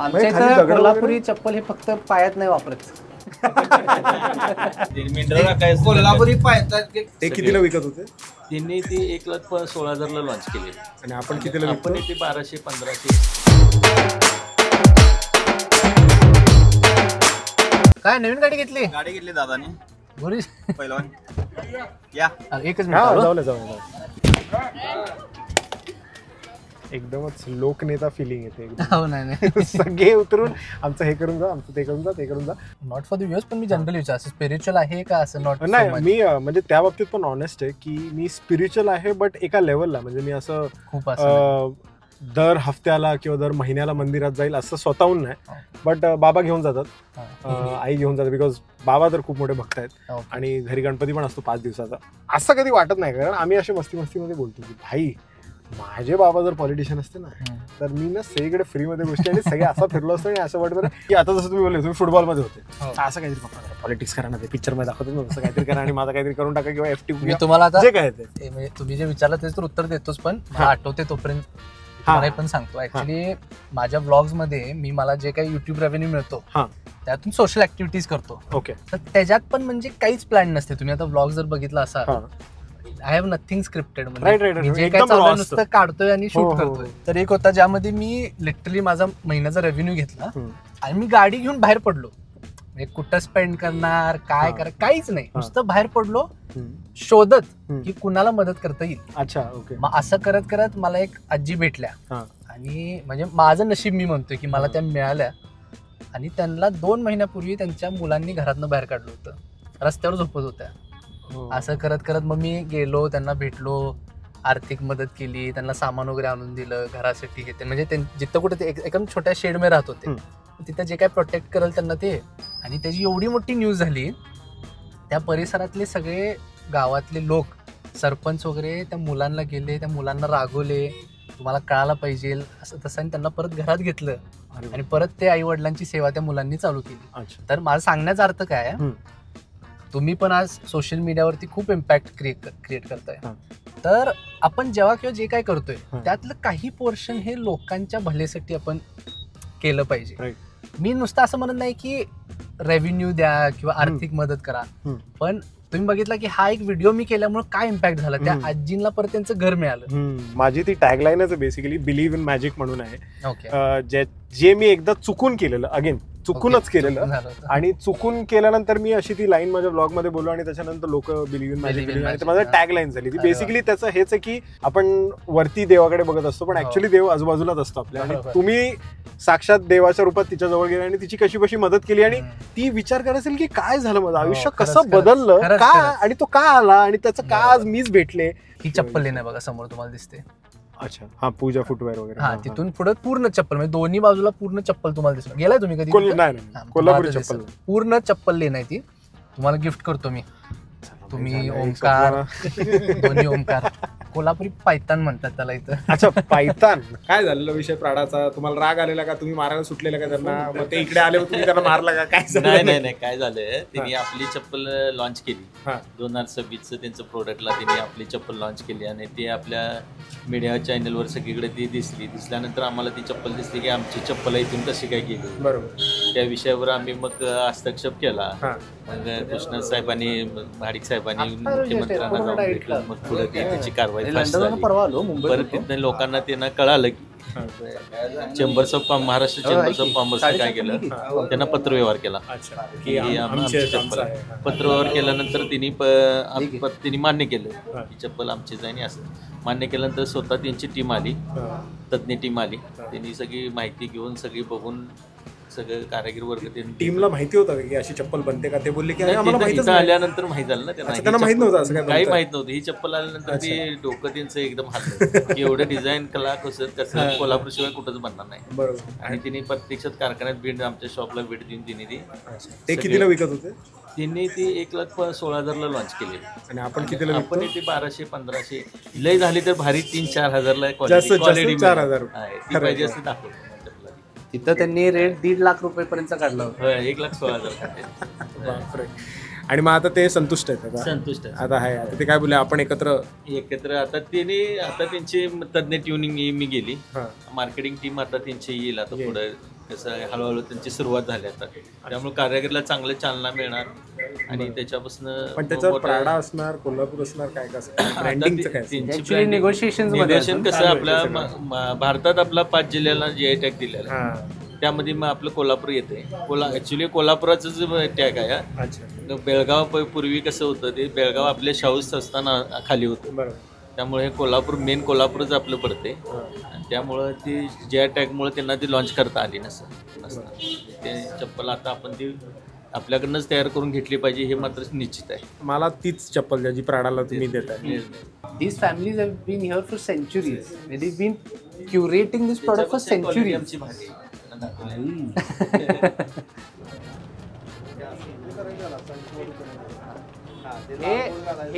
आमच्या इथं कोल्हापुरी चप्पल हे फक्त पायात नाही वापरत. कोल्हापुरी पायतात ते कितीला विकत होते? त्यांनी ती 1,16,000ला लॉन्च केली आणि आपण कितीला विकतो? आपण ती 1200-1500. काय नवीन गाडी घेतली? गाडी घेतली दादानी बोली पहिलवान या एकच मिनिट. जाऊ एकदमच लोकनेता फिलिंग येते एकदम. हो नाही सगळे उतरून आमचं हे करून जा, आमचं ते करून जा, ते करून जा. नॉट फॉर द व्ह्यूअर्स, पण मी जनरली विचार असं स्पिरिच्युअल आहे का असं? नॉट नाही, मी म्हणजे त्या बाबतीत पण ऑनेस्ट आहे की मी स्पिरिच्युअल आहे, बट एका लेवलला. म्हणजे मी असं खूप असं दर हफ्त्याला किंवा दर महिन्याला मंदिरात जाईल असं स्वतःहून नाही. बट बाबा घेऊन जातात, आई घेऊन जातात, बिकॉज बाबा तर खूप मोठे भक्त आहेत. आणि घरी गणपती पण असतो 5 दिवसाचा. असं कधी वाटत नाही, कारण आम्ही असे मस्तीमध्ये बोलतो की भाई माझे बाबा जर पॉलिटिशियन असते ना तर मी ना सगळीकडे फ्रीमध्ये गोष्टी आणि सगळे असं फिरलो असतो. आणि असं वाटतं की आता जसं तुम्ही बोलले तुम्ही फुटबॉलमध्ये होते, असं काहीतरी पप्पा पॉलिटिक्स करा ना, ते पिक्चरमध्ये दाखवतो ना, असं काहीतरी करा आणि माझं काहीतरी करून टाका किंवा FT. मी तुम्हाला आता जे काय ते म्हणजे तुम्ही जे विचारलं तेच तर उत्तर देतोच, पण मला आठवते तोपर्यंत मला पण सांगतो. ऍक्च्युली माझ्या व्लॉग्स मध्ये मी मला जे काही युट्यूब रेव्हेन्यू मिळतो त्यातून सोशल ऍक्टिव्हिटीज करतो. ओके. तर त्याच्यात पण म्हणजे काहीच प्लॅन नसते. तुम्ही आता व्लॉग जर बघितला असा, आय हॅव नथिंग स्क्रिप्टेड. म्हणजे जे काय चालू नुसतं काढतोय आणि शूट करतोय. तर एक होता ज्यामध्ये मी लिटरली माझा महिन्याचा रेव्हेन्यू घेतला आणि मी गाडी घेऊन बाहेर पडलो. म्हणजे कुठं स्पेंड करणार, काय करा, काहीच नाही, नुसतं बाहेर पडलो शोधत की कुणाला मदत करता येईल. अच्छा, ओके. मग असं करत करत मला एक आजी भेटल्या आणि म्हणजे माझं नशीब मी म्हणतोय की मला त्या मिळाल्या. आणि त्यांना 2 महिन्यापूर्वी त्यांच्या मुलांनी घरातनं बाहेर काढलं होतं, रस्त्यावर झोपत होत्या. असं करत करत मग मी गेलो, त्यांना भेटलो, आर्थिक मदत केली, त्यांना सामान वगैरे आणून दिलं घरासाठी घेते. म्हणजे जिथं कुठे ते एकदम छोट्या शेडमध्ये राहत होते तिथं जे काय प्रोटेक्ट करेल त्यांना ते. आणि त्याची एवढी मोठी न्यूज झाली, त्या परिसरातले सगळे गावातले लोक, सरपंच वगैरे त्या मुलांना गेले, त्या मुलांना रागवले, तुम्हाला कळायला पाहिजे असं तसं. आणि त्यांना परत घरात घेतलं आणि परत ते आई वडिलांची सेवा त्या मुलांनी चालू केली. तर माझा सांगण्याचा अर्थ काय आहे, तुम्ही पण आज सोशल मीडियावरती खूप इम्पॅक्ट क्रिएट करताय. तर आपण जेव्हा किंवा जे काय करतोय त्यातलं काही पोर्शन हे लोकांच्या भलेसाठी आपण केलं पाहिजे. मी नुसतं असं म्हणत नाही की रेव्हेन्यू द्या किंवा आर्थिक मदत करा, पण तुम्ही बघितला की हा एक व्हिडिओ मी केल्यामुळे काय इम्पॅक्ट झाला, त्या आजींना परत त्यांचं घर मिळालं. माझी ती टॅगलाईनच आहे बेसिकली, बिलीव्ह इन मॅजिक म्हणून आहे. जे मी एकदा चुकून केलेलं, अगेन चुकूनच केलेलं, आणि चुकून केल्यानंतर मी अशी ती लाईन माझ्या ब्लॉग मध्ये बोललो आणि त्याच्यानंतर लोक बिलीव्ह इन मॅजिक केली आणि माझं टॅगलाईन झाली ती. बेसिकली त्याचं हेच आहे की आपण वरती देवाकडे बघत असतो, पण ऍक्च्युअली देव आजूबाजूलाच असतो आपल्या. आणि तुम्ही साक्षात देवाच्या रूपात तिच्या जवळ गेले आणि तिची कशी कशी मदत केली आणि ती विचार करत असेल की काय झालं, माझं आयुष्य कसं बदललं, का आणि तो का आला आणि त्याचं का आज मीच भेटले. ही चप्पल लेणं बघा समोर तुम्हाला दिसते. अच्छा, हा पूजा फुटवेअर वगैरे. हा, तिथून पुढे पूर्ण चप्पल, म्हणजे दोन्ही बाजूला पूर्ण चप्पल तुम्हाला दिसणार. गेलाय तुम्ही कधी? कोल्हापुरी चप्पल, पूर्ण चप्पल लेन आहे ती. तुम्हाला गिफ्ट करतो मी. तुम्ही ओमकार, दोन्ही ओमकार, कोल्हापुरी पायतान म्हणतात त्याला इथं. अच्छा, पायतान. काय झालेला विषय प्राडाचा? तुम्हाला राग आलेला का? तुम्ही मारायला सुटलेला का त्यांना? मग ते इकडे आले, तुम्ही त्यांना मारला का? काय झालं? नाही, काय झालंय, त्यांनी आपली चप्पल लॉन्च केली 2026 त्यांचं प्रोडक्टला त्यांनी आपली चप्पल लॉन्च केली आणि ते आपल्या मीडिया चॅनलवर सगळीकडे ती दिसल्यानंतर आम्हाला ती चप्पल दिसली की आमची चप्पल इथून कशी काय गेली. बरोबर. त्या विषयावर आम्ही मग हस्तक्षेप केला. मग कृष्ण साहेबांनी, भाडिक साहेबांनी मुख्यमंत्र्यांना जाऊन भेटलं. मग पुढे त्याची कारवाई परत तिथं लोकांना त्यांना कळालं की chambers of Maharashtra chambers of कॉमर्सने काय केलं, त्यांना पत्रव्यवहार केला की आमची चप्पल. पत्रव्यवहार केल्यानंतर तिने मान्य केलं की चप्पल आमचीच आहे. आणि असं मान्य केल्यानंतर स्वतः त्यांची टीम आली, तज्ञ टीम आली. त्यांनी सगळी माहिती घेऊन सगळी बघून सगळं कारागीर वर्ग. टीमला माहिती होतं की अशी चप्पल बनते का? ते बोलले की आल्यानंतर माहित झालं ना त्यांना. माहित नव्हतं असं काही माहित नव्हतं. ही चप्पल आल्यानंतर ते डोकं त्यांचं एकदम हल्लं की एवढं डिझाईन कला कसं कोल्हापूर शिवाय कुठंच बनणार नाही. बरोबर. आणि तिने प्रत्यक्षात कारखान्यात भेट, आमच्या शॉपला भेट देऊन तिने ते कितीला विकत होते? त्यांनी ती 1,16,000ला लॉन्च केली आणि आपण कितीला? आपण ती 1200-1500 लय झाली तर भारी 3-4,000ला क्वालिटी 4,000 पाहिजे असते दाखवलं. तिथं त्यांनी रेट 1.5 लाख रुपयेपर्यंत काढला होता. 1,16,000. आणि मग आता ते संतुष्ट आहेत? संतुष्ट आहे आता आहे. आता ते काय बोलले, आपण एकत्र आता त्यांची तज्ञ ट्युनिंग मी गेली, मार्केटिंग टीम आता त्यांची येईल आता पुढे कसं आहे, हळूहळू त्यांची सुरुवात झाली आता, त्यामुळे कारागिरीला चांगलं चालना मिळणार आणि त्याच्यापासून पण त्याच्यावर प्राडा असणार, कोल्हापूर असणार, काय कसं ब्रँडिंगचं काय निगोशिएशन कसं आपल्या भारतात आपला 5 जिल्ह्याला GI टॅग दिलेला आहे. त्यामध्ये मग आपलं कोल्हापूर येते. ऍक्च्युली कोल्हापुराचं जे टॅग आहे. अच्छा. बेळगाव पूर्वी कसं होतं ते बेळगाव आपल्या शाहू संस्थाना खाली होतं, त्यामुळे हे कोल्हापूर मेन कोल्हापूरच आपलं पडते आणि त्यामुळं ती GI टॅगमुळे त्यांना ती लॉन्च करता आली नसतं. ते चप्पल आता आपण ती आपल्याकडनंच तयार करून घेतली पाहिजे हे मात्र निश्चित आहे. मला तीच चप्पल जी प्राडाला तुम्ही देताय. These families have been here for centuries. They've been curating this product for centuries. आमची भाजी हे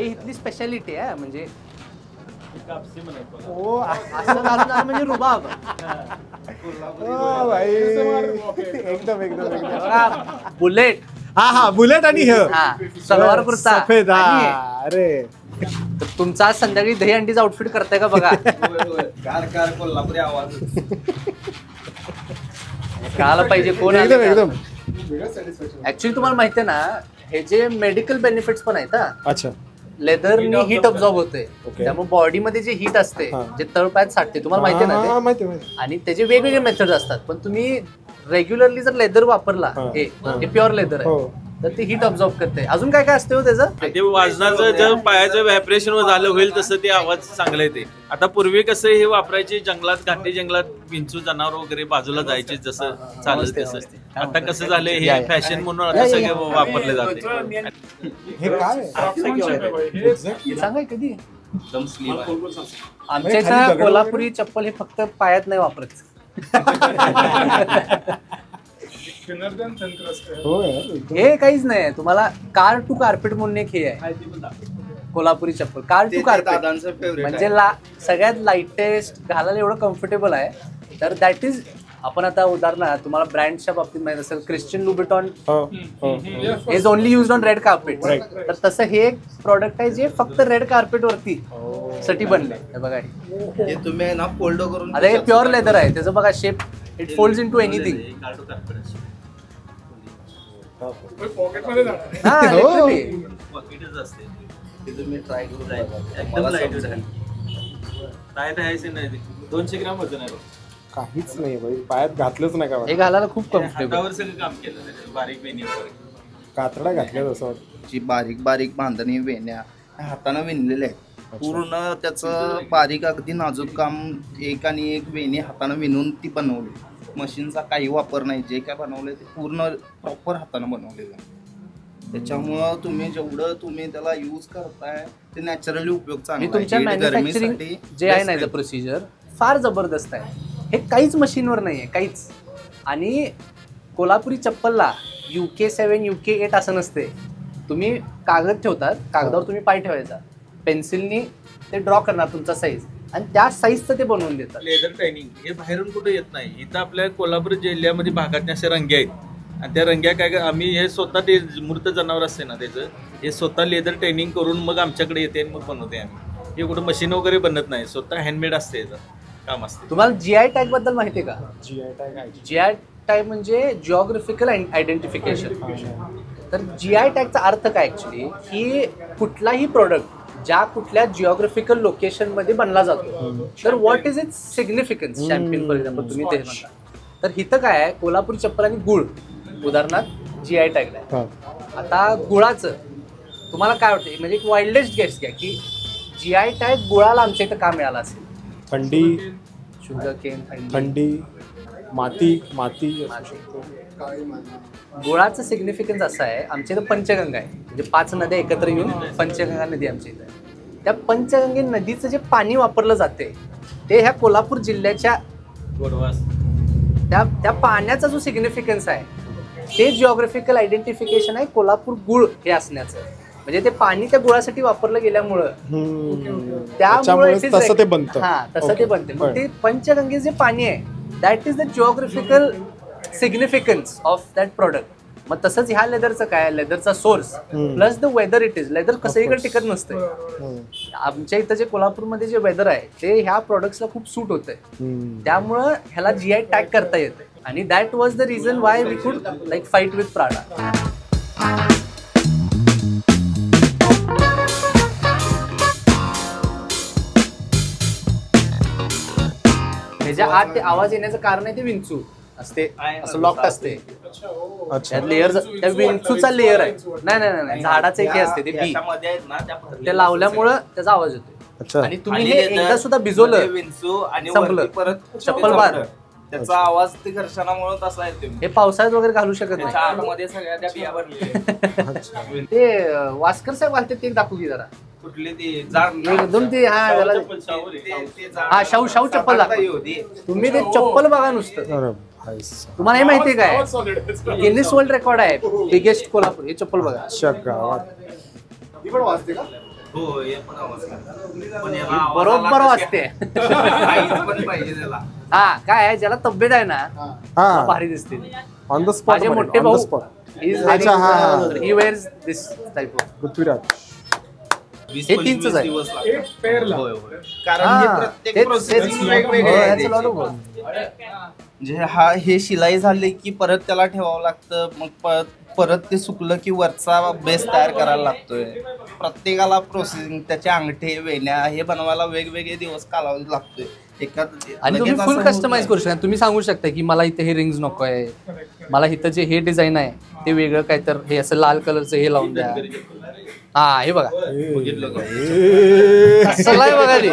इथली स्पेशालिटी आहे म्हणजे हो असं घालून आलं म्हणजे रुबाब. एकदम एकदम बुलेट, हा बुलेट आणि सलवार कुर्ता सफेद. अरे तर तुमचा आज संध्याकाळी दही अंडीचा आउटफिट करताय का बघा. कार कोल्हापुरी आवाज कळायला पाहिजे कोण. एकदम एकदम ऍक्च्युली तुम्हाला माहिती आहे ना हे जे मेडिकल बेनिफिट्स पण आहेत. अच्छा. लेदरनी हीट ऑब्झॉर्ब होते, त्यामुळे बॉडीमध्ये जे हीट असते जे तळपायात साठते तुम्हाला माहिती आहे ना माहिती. आणि त्याचे वेगवेगळे मेथड असतात. पण तुम्ही रेग्युलरली जर लेदर वापरला, हे प्युअर लेदर आहे, तर ते हीट ऑब्झॉर्ब करते. अजून काय काय असते हो त्याचं? ते वाजनाचं जर पायाचं व्हायब्रेशन झालं होईल तसं ते आवाज चांगला येते. आता पूर्वी कसं हे वापरायचे जंगलात, घाटी जंगलात विंचू जनावर वगैरे बाजूला जायचे जसं चालत तसं. आता कसं झालंय हे फॅशन म्हणून आता सगळे वापरले जाते. हे काय सांगाय कधी आमच्या इथं कोल्हापुरी चप्पल हे फक्त पायात नाही वापरत. हे काहीच नाही. तुम्हाला कार टू कार्पेट म्हणून एक हे आहे कोल्हापुरी चप्पल. कार टू कार्पेट म्हणजे सगळ्यात लाईटेस्ट, घालायला एवढं कम्फर्टेबल आहे. तर दॅट इज आपण आता उदाहरणार्थ तुम्हाला ब्रँडच्या बाबतीत माहित असेल Christian Louboutin is only used on red carpet. तर तसं हे एक प्रॉडक्ट आहे जे फक्त रेड कार्पेट वरती साठी बनले. बघा हे तुम्ही ना फोल्ड करून, आता हे प्युअर लेदर आहे, त्याचं बघा shape, it folds into anything. तुम्ही ट्राय करू एकदम लाईट आहे. 200 ग्राम वजन आहे. काहीच नाही भाई, पायात घातलंच नाही का. हे घालायला खूप कम्फर्टेबल. हातावर सगळं काम केलं, बारीक वेणीवर कातडा घातल्या असं जी बारीक बारीक बांधणी वेण्या हाताने विणलेल्या आहेत. पूर्ण त्याचं बारीक अगदी नाजूक काम, एक आणि एक वेणी हाताने विणून ती बनवली. मशीनचा काही वापर नाही. जे काय बनवलंय ते पूर्ण प्रॉपर हाताने बनवलेलं आहे. त्याच्यामुळं तुम्ही जेवढं तुम्ही त्याला यूज करताय ते नॅचरली उपयोग चांगला. तुमच्या मॅन्युफॅक्चरिंग जे आहे ना प्रोसिजर फार जबरदस्त आहे. हे काहीच मशीनवर नाही आहे, काहीच. आणि कोल्हापुरी चप्पलला UK7 UK8 असं नसते. तुम्ही कागद ठेवतात, कागदावर तुम्ही पाय ठेवायचा, पेन्सिलनी ते ड्रॉ करणार तुमचा साईज आणि त्या साईजचं ते बनवून देतात. लेदर ट्रेनिंग हे बाहेरून कुठे येत नाही. इथं आपल्या कोल्हापूर जिल्ह्यामध्ये भागात अशा रंग्या आहेत आणि त्या रंग्या काय आम्ही हे स्वतः ते मूर्त जनावर असते ना त्याचं हे स्वतः लेदर ट्रेनिंग करून मग आमच्याकडे येते आणि मग बनवते आम्ही. हे कुठं मशीन वगैरे बनत नाही, स्वतः हँडमेड असते याचं काम असते. तुम्हाला GI टॅग बद्दल माहिती आहे का? GI टॅग म्हणजे जिओग्राफिकल आयडेंटिफिकेशन. तर GI टॅगचा अर्थ काय ऍक्च्युली की कुठलाही प्रोडक्ट ज्या कुठल्या जिओग्राफिकल लोकेशन मध्ये बनला जातो तर what is it's significance. Champion for example तुम्ही ते म्हणता. तर इथं काय आहे, कोल्हापुरी चप्पल आणि गुळ उदाहरणार्थ GI टॅग आहे. आता गुळाचं तुम्हाला काय वाटतं, म्हणजे एक वाईल्डेस्ट गेस्ट घ्या की GI टॅग गुळाला आमच्या इथं का मिळाला असेल? थंडी, शुगर केन, थंडी, माती. गुळाचं सिग्निफिकन्स असं आहे, आमच्या इथं पंचगंगा आहे, म्हणजे 5 नद्या एकत्र येऊन पंचगंगा नदी आमच्या इथं आहे. त्या पंचगंगे नदीचं जे पाणी वापरलं जाते ते ह्या कोल्हापूर जिल्ह्याच्या त्या पाण्याचा जो सिग्निफिकन्स आहे ते जिओग्राफिकल आयडेंटिफिकेशन आहे कोल्हापूर गुळ हे असण्याचं. म्हणजे ते पाणी त्या गुळासाठी वापरलं गेल्यामुळं त्यामुळे तसं ते बनतं. तसं ते बनते. मग ते पंचगंगे जे पाणी आहे that is the geographical significance of that product. मग तसंच ह्या लेदरचं काय, लेदरचा source plus the weather it is. Leather कसं इकडे टिकत नसतं. आमच्या इथं जे कोल्हापूरमध्ये जे वेदर आहे ते ह्या प्रोडक्ट्सला खूप सूट होतंय, त्यामुळं ह्याला GI टॅग करता येते. आणि that was the reason why we could like fight with Prada. त्याच्या आत ते आवाज येण्याचं कारण आहे ते विंचू असते, असं लॉक्ड असते. लेअर त्या विंचूचा लेअर आहे. नाही झाडाचं एक हे असते ते बी, ते लावल्यामुळं त्याचा आवाज येतो. आणि तुम्ही हे एकदा सुद्धा भिजवलं विंचू आणि संपलं. परत चप्पल बार त्याचा आवाज ते घर्षणामुळे तसा येतो. हे पावसाळ्यात वगैरे घालू शकत नाही. आतमध्ये सगळ्या त्या बिया भरलेल्या. ते वास्कर साहेब घालते ते दाखवू की जरा. कुठली ती जाड एकदम ते हा शाहू चप्पल दाखव. तुम्ही ते चप्पल बघा नुसतं. तुम्हाला हे माहितीये काय, गिनीस वर्ल्ड रेकॉर्ड आहे बिगेस्ट कोल्हापूर. हे चप्पल बघा. हो हे पण आवाज बरोबर वाजते. हा काय आहे, ज्याला तब्येत आहे ना भारी दिसते. On the spot. माझे मोठे भाऊ he wears this type of Prithviraj. हे तीनच आहे. कारण हे प्रत्येक प्रोसेसिंग वेगवेगळे. म्हणजे हे शिलाई झाली की परत त्याला ठेवावं लागतं. मग परत ते सुकलं की वरचा बेस तयार करायला लागतोय. प्रत्येकाला प्रोसेसिंग, त्याचे अंगठे वेण्या हे बनवायला वेगवेगळे दिवस कालावधी लागतोय. आणि तुम्ही फुल कस्टमाइज करू शकता. तुम्ही सांगू शकता की मला इथे हे रिंग्स नको आहे, मला इथं जे हे डिझाईन आहे ते वेगळं काय, तर हे असं लाल कलरचं हे लावून द्या. हा हे बघा कसला आहे बघा ते.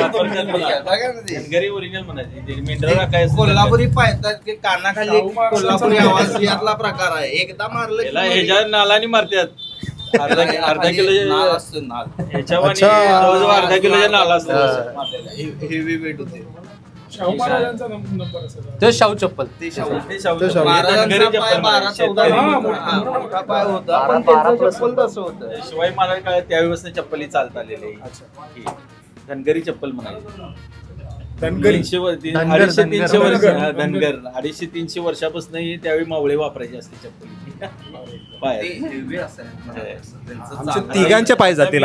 कोल्हापुरी पायतात की कानाखाली कोल्हापुरी आवाज यातला प्रकार आहे. एकदा मारलं ह्याच्या नालानी मारतात. अर्धा किलो असतो नाल. अर्धा किलोच्या नाला असतो. हेवी वेट होते. ते शाहू चप्पल. शिवाय मला काय त्यावेळेस चप्पल चालत आलेले धनगरी चप्पल म्हणायचे. 250-300 वर्ष धनगर 250-300 वर्षापासून त्यावेळी मावळे वापरायचे असते चप्पल. तिघांचे पाय जातील.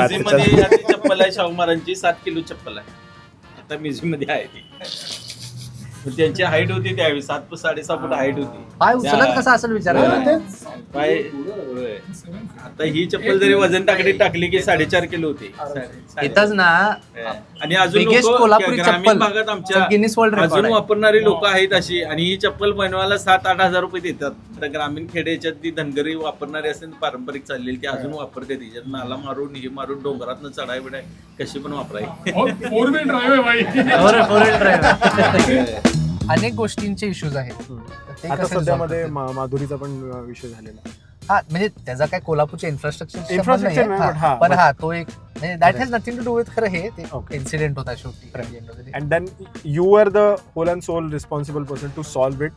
चप्पल आहे शाहू महाराजांची 7 किलो चप्पल आहे. आता म्युझियम मध्ये आहे ती. त्यांची हाईट होती त्यावेळी 7-6.5 फूट हाईट होती. पाय उचलत कसा असेल विचार. पाय आता ही चप्पल जरी वजन टाकली की 4.5 किलो होती. इथंच ना. आणि अजून कोल्हापुरी ग्रामीण भागात आमच्या गिनीस वर्ल्ड रेकॉर्ड अजून वापरणारी लोक आहेत अशी. आणि ही चप्पल बनवायला 7-8 हजार रुपये देतात. तर ग्रामीण खेड्याच्यात ती धनगरी वापरणारी असेल पारंपरिक चाललेली ती अजून वापरते. तिच्यात नाला मारून हे मारून डोंगरातनं चढाय बिडाय कशी पण वापराय. अनेक गोष्टींचे इश्यूज आहेत. आता सध्यामध्ये माधुरीचा पण विषय झालेला. हा म्हणजे त्याचा काय कोल्हापूरच्या इन्फ्रास्ट्रक्चर पण हा तो एक म्हणजे that has nothing to do with. खरं हे इन्सिडेंट होता शेवटी. And then you are the whole and sole responsible person to solve it.